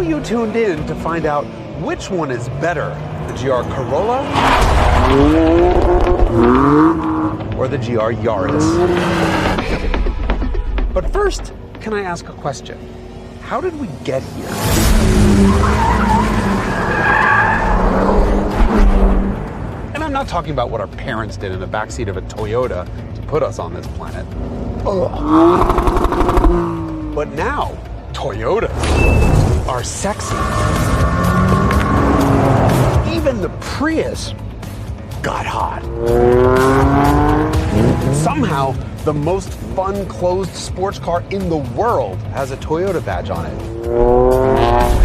you tuned in to find out which one is better, the GR Corolla or the GR Yaris. But first, can I ask a question? How did we get here? And I'm not talking about what our parents did in the backseat of a Toyota to put us on this planet. But now, Toyotas are sexy. Even the Prius got hot. Somehow, the most fun closed sports car in the world has a Toyota badge on it.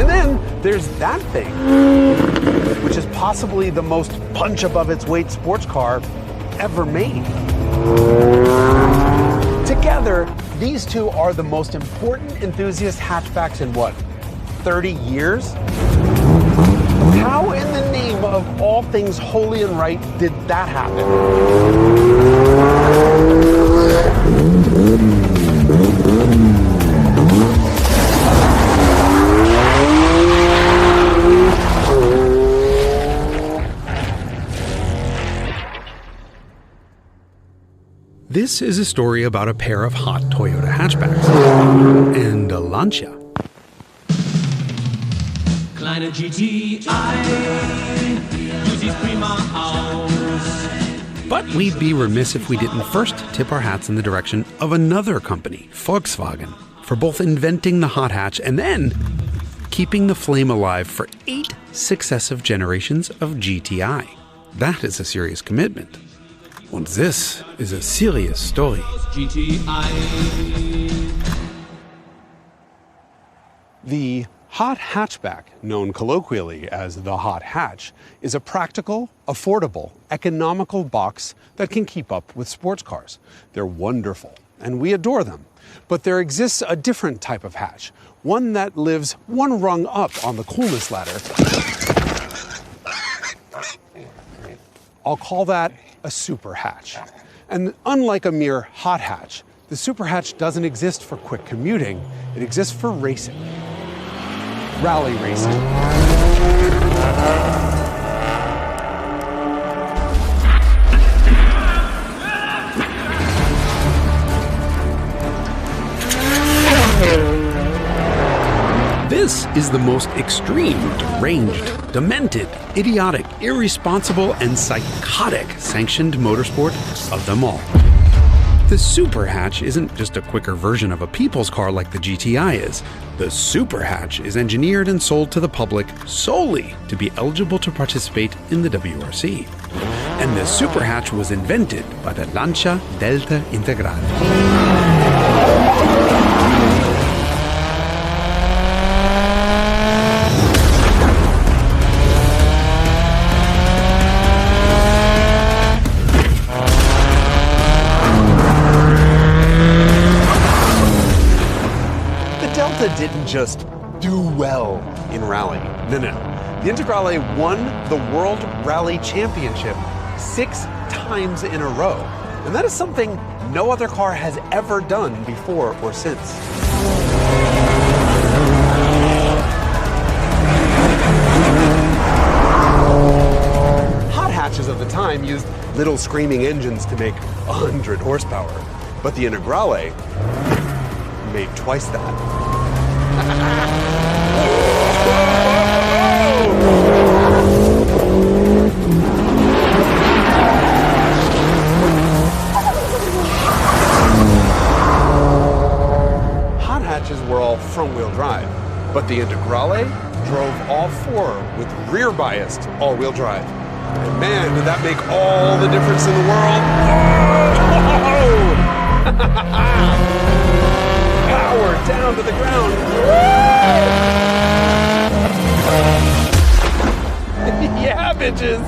And then there's that thing, which is possibly the most punch above its weight sports car ever made. Together, these two are the most important enthusiast hatchbacks in what, 30 years? How in the name of all things holy and right did that happen? This is a story about a pair of hot Toyota hatchbacks and a Lancia. Kleine GTI, du siehst prima aus. But we'd be remiss if we didn't first tip our hats in the direction of another company, Volkswagen, for both inventing the hot hatch and then keeping the flame alive for 8 successive generations of GTI. That is a serious commitment. And this is a serious story. GTI. The hot hatchback, known colloquially as the hot hatch, is a practical, affordable, economical box that can keep up with sports cars. They're wonderful, and we adore them. But there exists a different type of hatch, one that lives one rung up on the coolness ladder. I'll call that a super hatch. And unlike a mere hot hatch, the super hatch doesn't exist for quick commuting, it exists for racing. Rally racing. This is the most extreme, deranged, demented, idiotic, irresponsible, and psychotic sanctioned motorsport of them all. The Super Hatch isn't just a quicker version of a people's car like the GTI is. The Super Hatch is engineered and sold to the public solely to be eligible to participate in the WRC. And the Super Hatch was invented by the Lancia Delta Integrale. Didn't just do well in rally. No. The Integrale won the World Rally Championship 6 times in a row. And that is something no other car has ever done before or since. Hot hatches of the time used little screaming engines to make 100 horsepower. But the Integrale made twice that. Hot hatches were all front-wheel drive, but the Integrale drove all 4 with rear-biased all-wheel drive. And man, did that make all the difference in the world. Power down to the ground. Yeah, bitches.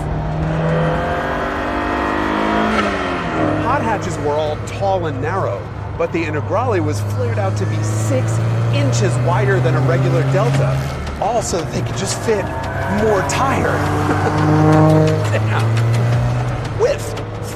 Hot hatches were all tall and narrow, but the Integrale was flared out to be 6 inches wider than a regular Delta, all so that they could just fit more tire. Damn. With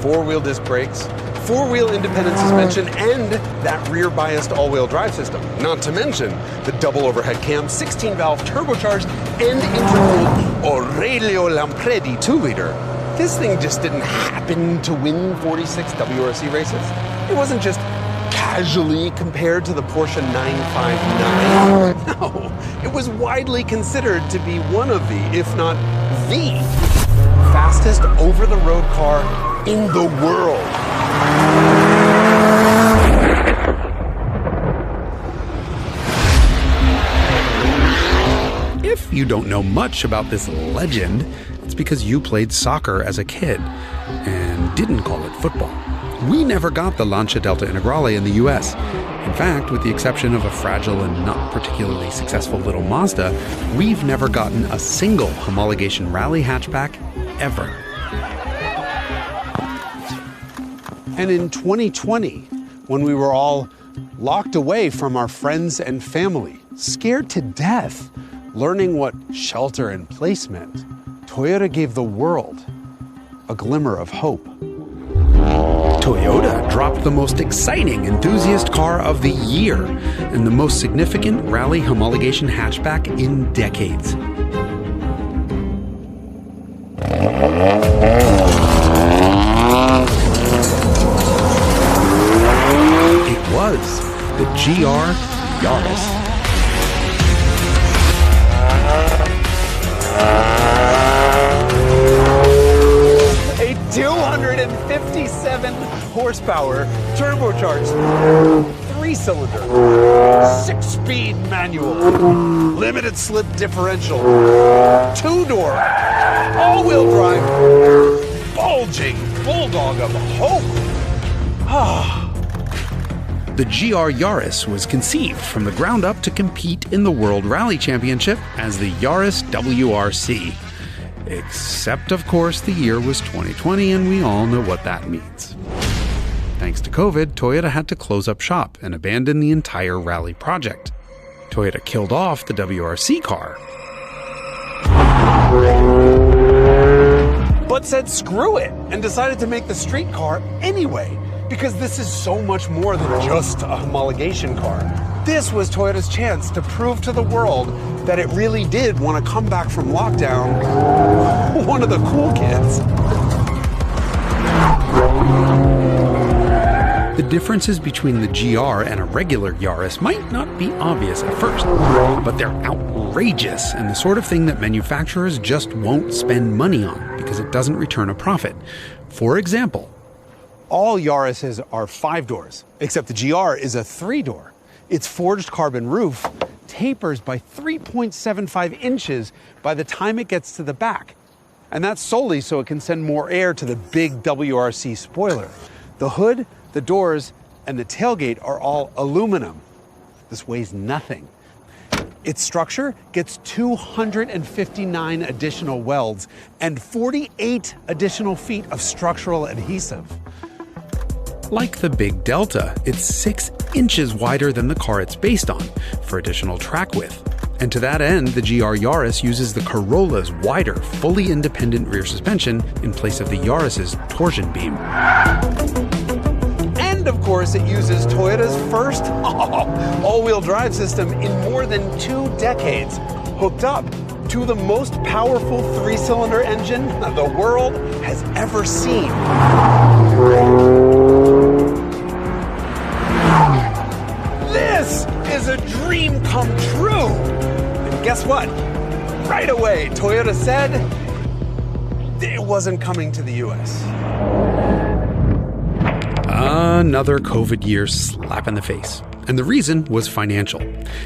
4-wheel disc brakes, four-wheel independent suspension, and that rear-biased all-wheel drive system. Not to mention the double overhead cam, 16-valve turbocharged and intercooled Aurelio Lampredi 2-liter. This thing just didn't happen to win 46 WRC races. It wasn't just casually compared to the Porsche 959. No, it was widely considered to be one of the, if not the, fastest over-the-road car in the world. If you don't know much about this legend, it's because you played soccer as a kid and didn't call it football. We never got the Lancia Delta Integrale in the US. In fact, with the exception of a fragile and not particularly successful little Mazda, we've never gotten a single homologation rally hatchback ever. And in 2020, when we were all locked away from our friends and family, scared to death, learning what shelter in place meant, Toyota gave the world a glimmer of hope. Toyota dropped the most exciting enthusiast car of the year and the most significant rally homologation hatchback in decades. It was the GR Yaris. A 257 horsepower turbocharged 3-cylinder 6-speed manual limited slip differential 2-door all-wheel drive bulging bulldog of hope. The GR Yaris was conceived from the ground up to compete in the World Rally Championship as the Yaris WRC. Except, of course, the year was 2020, and we all know what that means. Thanks to COVID, Toyota had to close up shop and abandon the entire rally project. Toyota killed off the WRC car. But said screw it and decided to make the street car anyway, because this is so much more than just a homologation car. This was Toyota's chance to prove to the world that it really did want to come back from lockdown one of the cool kids. The differences between the GR and a regular Yaris might not be obvious at first, but they're outrageous and the sort of thing that manufacturers just won't spend money on because it doesn't return a profit. For example, all Yarises are 5 doors, except the GR is a 3-door. Its forged carbon roof tapers by 3.75 inches by the time it gets to the back. And that's solely so it can send more air to the big WRC spoiler. The hood, the doors, and the tailgate are all aluminum. This weighs nothing. Its structure gets 259 additional welds and 48 additional feet of structural adhesive. Like the big Delta, it's 6 inches wider than the car it's based on for additional track width. And to that end, the GR Yaris uses the Corolla's wider, fully independent rear suspension in place of the Yaris's torsion beam. And of course, it uses Toyota's first all-wheel drive system in more than 2 decades, hooked up to the most powerful 3-cylinder engine the world has ever seen. This is a dream come true. And guess what? Right away, Toyota said it wasn't coming to the US. Another COVID year slap in the face. And the reason was financial.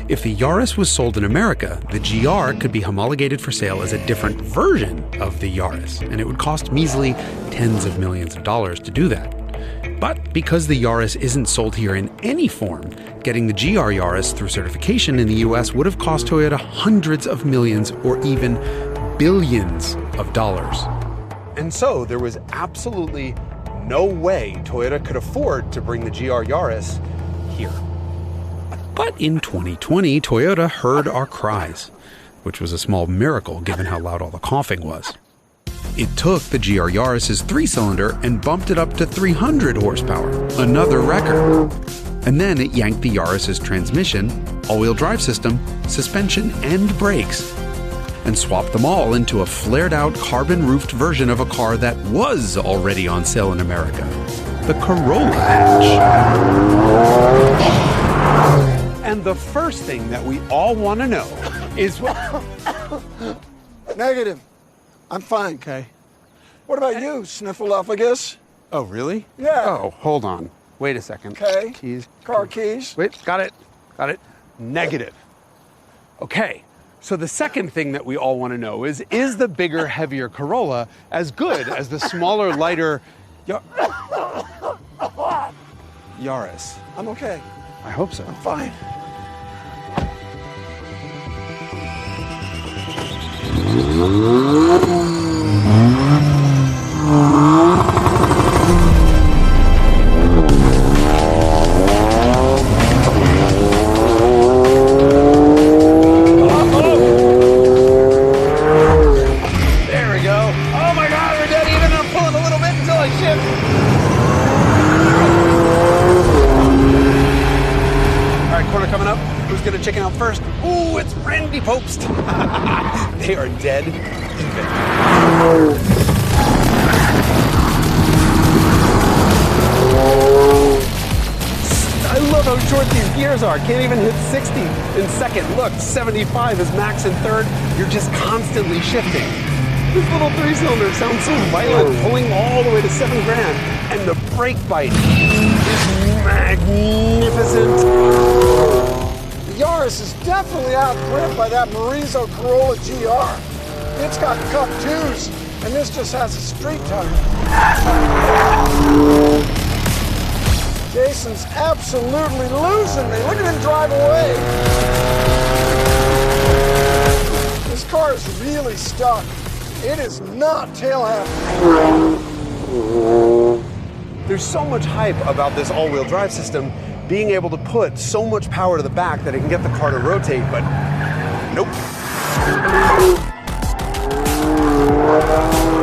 If the Yaris was sold in America, the GR could be homologated for sale as a different version of the Yaris, and it would cost measly tens of millions of dollars to do that. But because the Yaris isn't sold here in any form, getting the GR Yaris through certification in the US would have cost Toyota hundreds of millions or even billions of dollars. And so there was absolutely no way Toyota could afford to bring the GR Yaris here. But in 2020, Toyota heard our cries, which was a small miracle given how loud all the coughing was. It took the GR Yaris's 3-cylinder and bumped it up to 300 horsepower, another record. And then it yanked the Yaris's transmission, all-wheel drive system, suspension, and brakes, and swapped them all into a flared-out carbon-roofed version of a car that was already on sale in America, the Corolla hatch. And the first thing that we all want to know is Negative. I'm fine. Okay. What about you, Sniffleupagus? Oh, really? Yeah. Oh, hold on. Wait a second. Okay. Keys. Car keys. Wait, got it. Got it. Negative. Okay. So the second thing that we all want to know is the bigger, heavier Corolla as good as the smaller, lighter Yaris? I'm okay. I hope so. I'm fine. There we go. Oh my God, we're dead even. I'm pulling a little bit until I shift. All right, corner coming up. Who's gonna chicken out first? Ooh, it's Randy Pobst. They are dead even. I love how short these gears are. Can't even hit 60 in second. Look, 75 is max in third. You're just constantly shifting. This little 3-cylinder sounds so violent, pulling all the way to $7 grand, and the brake bite is magnificent. The Yaris is definitely outgripped by that Marizo Corolla GR. It's got cup twos, and this just has a street tire. Jason's absolutely losing me. Look at him drive away. This car is really stuck. It is not tail happy. There's so much hype about this all-wheel drive system being able to put so much power to the back that it can get the car to rotate, but nope.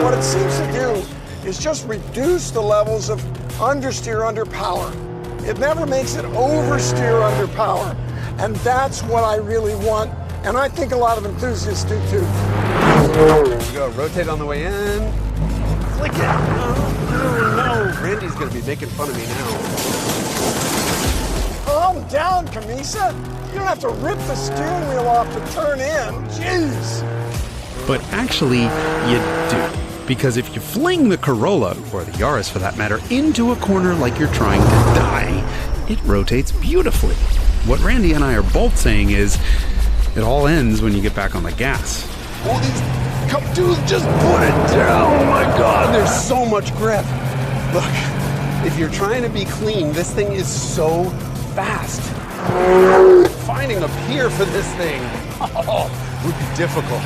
What it seems to do is just reduce the levels of understeer under power. It never makes it oversteer under power. And that's what I really want. And I think a lot of enthusiasts do too. There we go, rotate on the way in. Click it. Oh, no. Randy's gonna be making fun of me now. Calm down, Cammisa. You don't have to rip the steering wheel off to turn in. Jeez. But actually, you do. Because if you fling the Corolla, or the Yaris for that matter, into a corner like you're trying to die, it rotates beautifully. What Randy and I are both saying is, it all ends when you get back on the gas. All these cup twos just put it down. Oh my God, there's so much grip. Look, if you're trying to be clean, this thing is so fast. Finding a pier for this thing, would be difficult.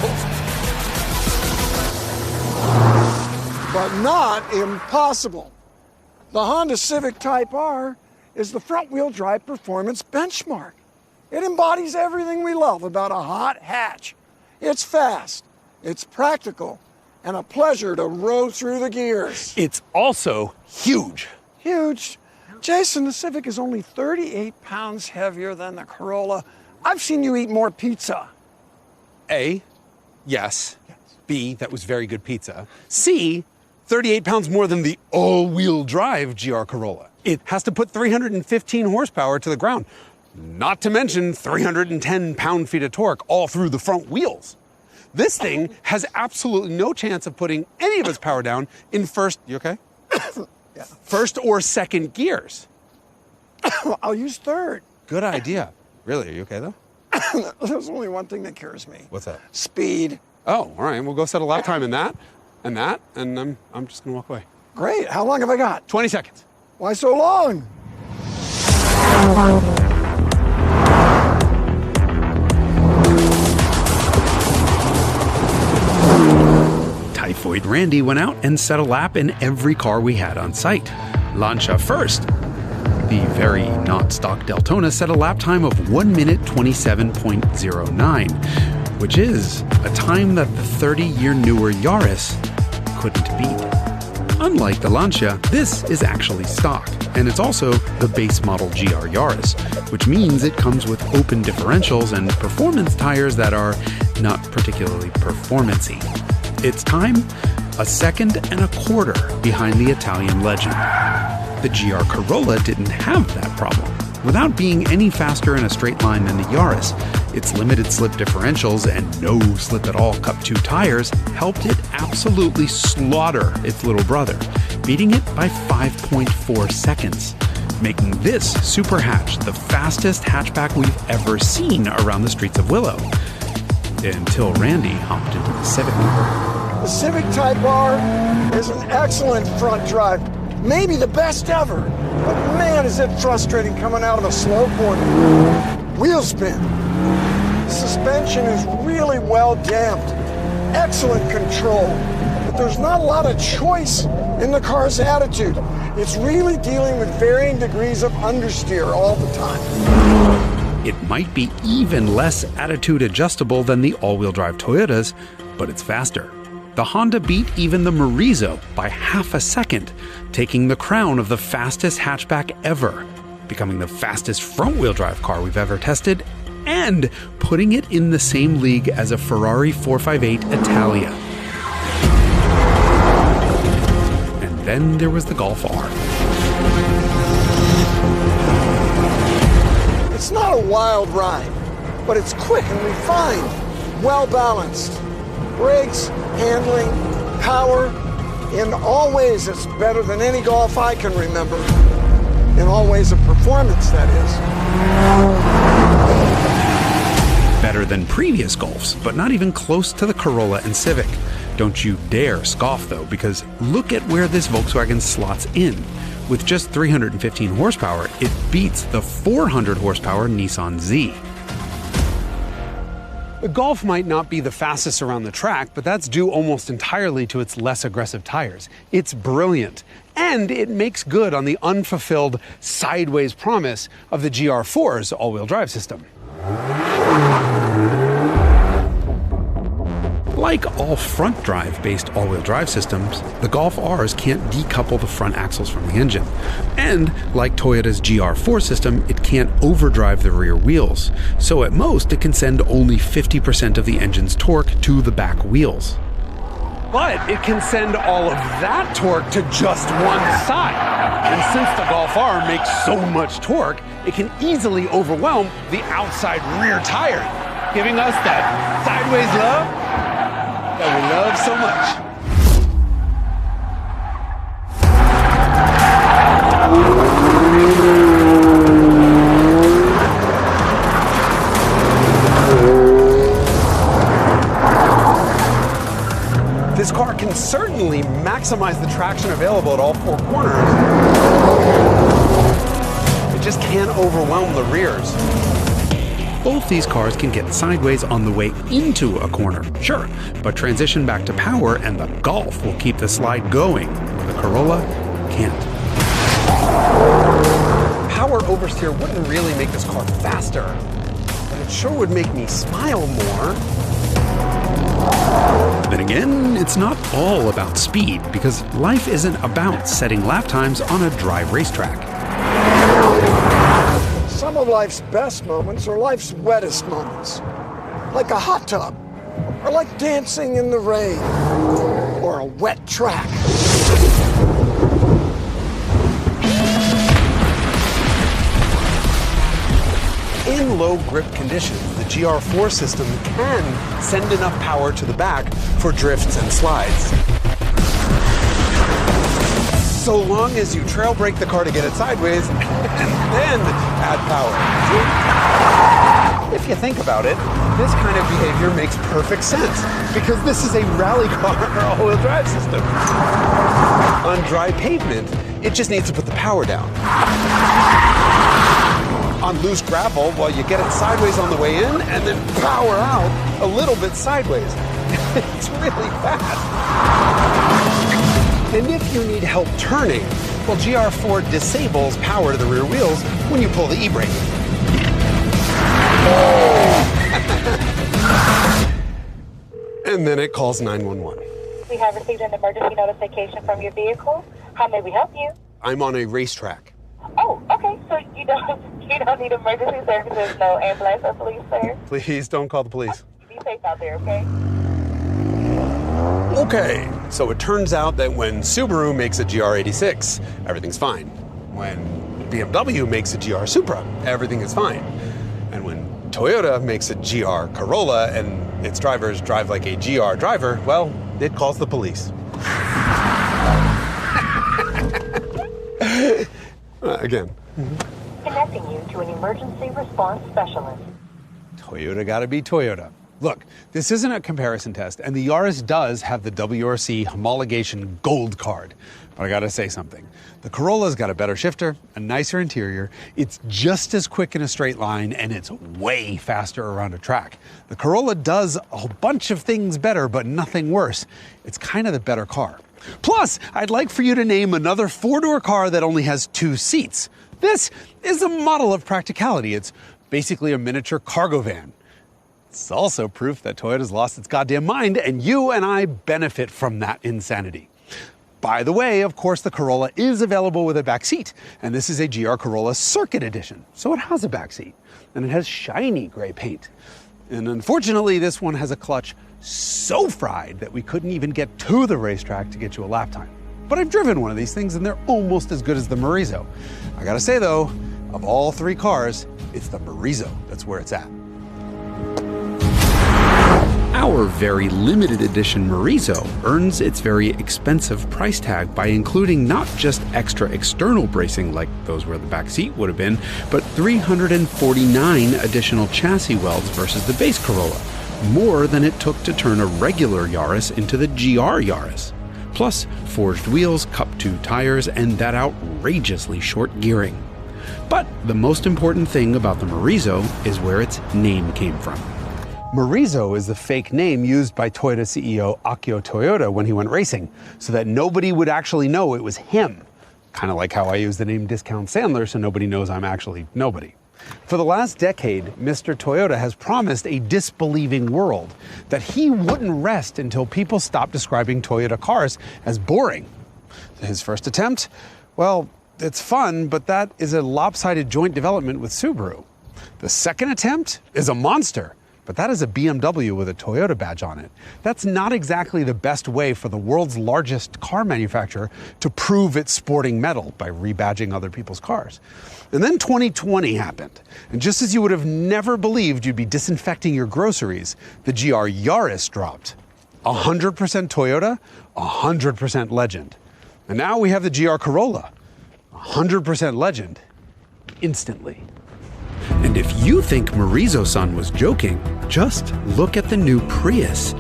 But not impossible. The Honda Civic Type R is the front-wheel drive performance benchmark. It embodies everything we love about a hot hatch. It's fast, it's practical, and a pleasure to row through the gears. It's also huge. Huge. Jason, the Civic is only 38 pounds heavier than the Corolla. I've seen you eat more pizza. A, yes. B, that was very good pizza. C, 38 pounds more than the all-wheel drive GR Corolla. It has to put 315 horsepower to the ground, not to mention 310 pound-feet of torque all through the front wheels. This thing has absolutely no chance of putting any of its power down in first, you okay? Yeah. First or second gears. I'll use third. Good idea. Really, are you okay though? There's only one thing that cures me. What's that? Speed. Oh, all right, we'll go set a lap time in that, and I'm just gonna walk away. Great. How long have I got? 20 seconds. Why so long? Typhoid Randy went out and set a lap in every car we had on site. Lancia first. The very not stock Deltona set a lap time of 1 minute 27.09, which is a time that the 30-year newer Yaris couldn't beat. Unlike the Lancia, this is actually stock, and it's also the base model GR Yaris, which means it comes with open differentials and performance tires that are not particularly performance-y. Its time? 1.25 seconds behind the Italian legend. The GR Corolla didn't have that problem. Without being any faster in a straight line than the Yaris, its limited slip differentials and no slip at all Cup 2 tires helped it absolutely slaughter its little brother, beating it by 5.4 seconds, making this super hatch the fastest hatchback we've ever seen around the streets of Willow. Until Randy hopped into the Civic. The Civic Type R is an excellent front drive, maybe the best ever. But man, is it frustrating coming out of a slow corner. Wheel spin. Suspension is really well damped. Excellent control. But there's not a lot of choice in the car's attitude. It's really dealing with varying degrees of understeer all the time. It might be even less attitude adjustable than the all-wheel drive Toyotas, but it's faster. The Honda beat even the Morizo by 0.5 seconds, taking the crown of the fastest hatchback ever, becoming the fastest front-wheel drive car we've ever tested, and putting it in the same league as a Ferrari 458 Italia. And then there was the Golf R. It's not a wild ride, but it's quick and refined, well-balanced. Brakes, handling, power, in all ways it's better than any Golf I can remember. In all ways of performance, that is. Better than previous Golfs, but not even close to the Corolla and Civic. Don't you dare scoff though, because look at where this Volkswagen slots in. With just 315 horsepower, it beats the 400 horsepower Nissan Z. The Golf might not be the fastest around the track, but that's due almost entirely to its less aggressive tires. It's brilliant, and it makes good on the unfulfilled sideways promise of the GR4's all-wheel drive system. Like all front-drive based all-wheel drive systems, the Golf Rs can't decouple the front axles from the engine. And, like Toyota's GR4 system, it can't overdrive the rear wheels. So at most, it can send only 50% of the engine's torque to the back wheels. But it can send all of that torque to just one side. And since the Golf R makes so much torque, it can easily overwhelm the outside rear tire, giving us that sideways love that we love so much. This car can certainly maximize the traction available at all four corners. It just can't overwhelm the rears. Both these cars can get sideways on the way into a corner, sure, but transition back to power and the Golf will keep the slide going, where the Corolla can't. Power oversteer wouldn't really make this car faster, but it sure would make me smile more. Then again, it's not all about speed, because life isn't about setting lap times on a dry racetrack. Some of life's best moments are life's wettest moments. Like a hot tub, or like dancing in the rain, or a wet track. In low grip conditions, the GR4 system can send enough power to the back for drifts and slides. So long as you trail brake the car to get it sideways and then add power. If you think about it, this kind of behavior makes perfect sense because this is a rally car all-wheel drive system. On dry pavement, it just needs to put the power down. On loose gravel, well, you get it sideways on the way in and then power out a little bit sideways. It's really fast. And if you need help turning, well, GR4 disables power to the rear wheels when you pull the e-brake. And then it calls 911. We have received an emergency notification from your vehicle. How may we help you? I'm on a racetrack. Oh, okay. So you don't need emergency services, no ambulance or police, sir? Please don't call the police. Be safe out there, okay? Okay, so it turns out that when Subaru makes a GR86, everything's fine. When BMW makes a GR Supra, everything is fine. And when Toyota makes a GR Corolla and its drivers drive like a GR driver, well, it calls the police. Again. Connecting you to an emergency response specialist. Toyota gotta be Toyota. Look, this isn't a comparison test, and the Yaris does have the WRC homologation gold card. But I gotta say something. The Corolla's got a better shifter, a nicer interior, it's just as quick in a straight line, and it's way faster around a track. The Corolla does a bunch of things better, but nothing worse. It's kind of the better car. Plus, I'd like for you to name another four-door car that only has 2 seats. This is a model of practicality. It's basically a miniature cargo van. It's also proof that Toyota's lost its goddamn mind, and you and I benefit from that insanity. By the way, of course, the Corolla is available with a back seat, and this is a GR Corolla Circuit Edition, so it has a back seat, and it has shiny gray paint. And unfortunately, this one has a clutch so fried that we couldn't even get to the racetrack to get you a lap time. But I've driven one of these things, and they're almost as good as the Morizo. I gotta say, though, of all 3 cars, it's the Morizo that's where it's at. Our very limited edition Morizo earns its very expensive price tag by including not just extra external bracing like those where the back seat would have been, but 349 additional chassis welds versus the base Corolla, more than it took to turn a regular Yaris into the GR Yaris. Plus forged wheels, Cup 2 tires, and that outrageously short gearing. But the most important thing about the Morizo is where its name came from. Morizo is the fake name used by Toyota CEO Akio Toyoda when he went racing, so that nobody would actually know it was him. Kind of like how I use the name Discount Sandler so nobody knows I'm actually nobody. For the last decade, Mr. Toyoda has promised a disbelieving world that he wouldn't rest until people stopped describing Toyota cars as boring. His first attempt? Well, it's fun, but that is a lopsided joint development with Subaru. The second attempt is a monster. But that is a BMW with a Toyota badge on it. That's not exactly the best way for the world's largest car manufacturer to prove its sporting mettle by rebadging other people's cars. And then 2020 happened. And just as you would have never believed you'd be disinfecting your groceries, the GR Yaris dropped. 100% Toyota, 100% legend. And now we have the GR Corolla, 100% legend, instantly. And if you think Morizo-san was joking, just look at the new Prius.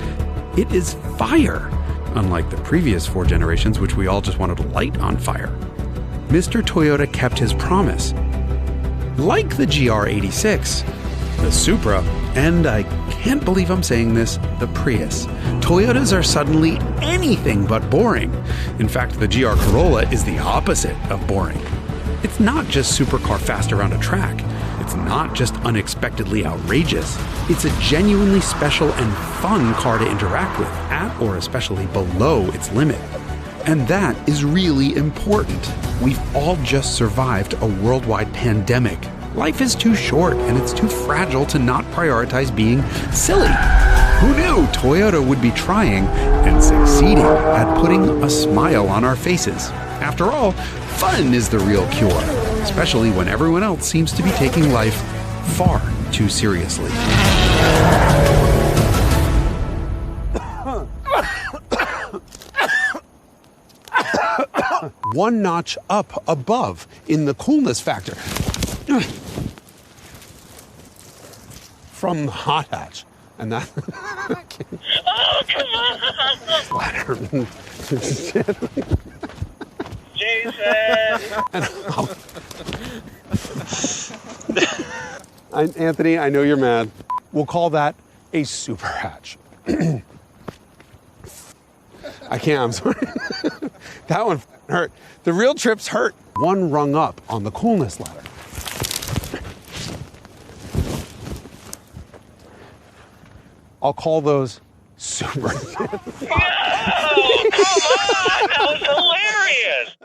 It is fire, unlike the previous 4 generations, which we all just wanted to light on fire. Mr. Toyota kept his promise. Like the GR86, the Supra, and I can't believe I'm saying this, the Prius, Toyotas are suddenly anything but boring. In fact, the GR Corolla is the opposite of boring. It's not just supercar fast around a track. It's not just unexpectedly outrageous. It's a genuinely special and fun car to interact with, at or especially below its limit. And that is really important. We've all just survived a worldwide pandemic. Life is too short and it's too fragile to not prioritize being silly. Who knew Toyota would be trying and succeeding at putting a smile on our faces? After all, fun is the real cure, especially when everyone else seems to be taking life far too seriously. One notch up above in the coolness factor from the hot hatch. And that Oh, come on! Jason! Anthony, I know you're mad. We'll call that a super hatch. I can't, I'm sorry. That one hurt. The real trips hurt. One rung up on the coolness ladder. I'll call those super. No, come on! That was hilarious!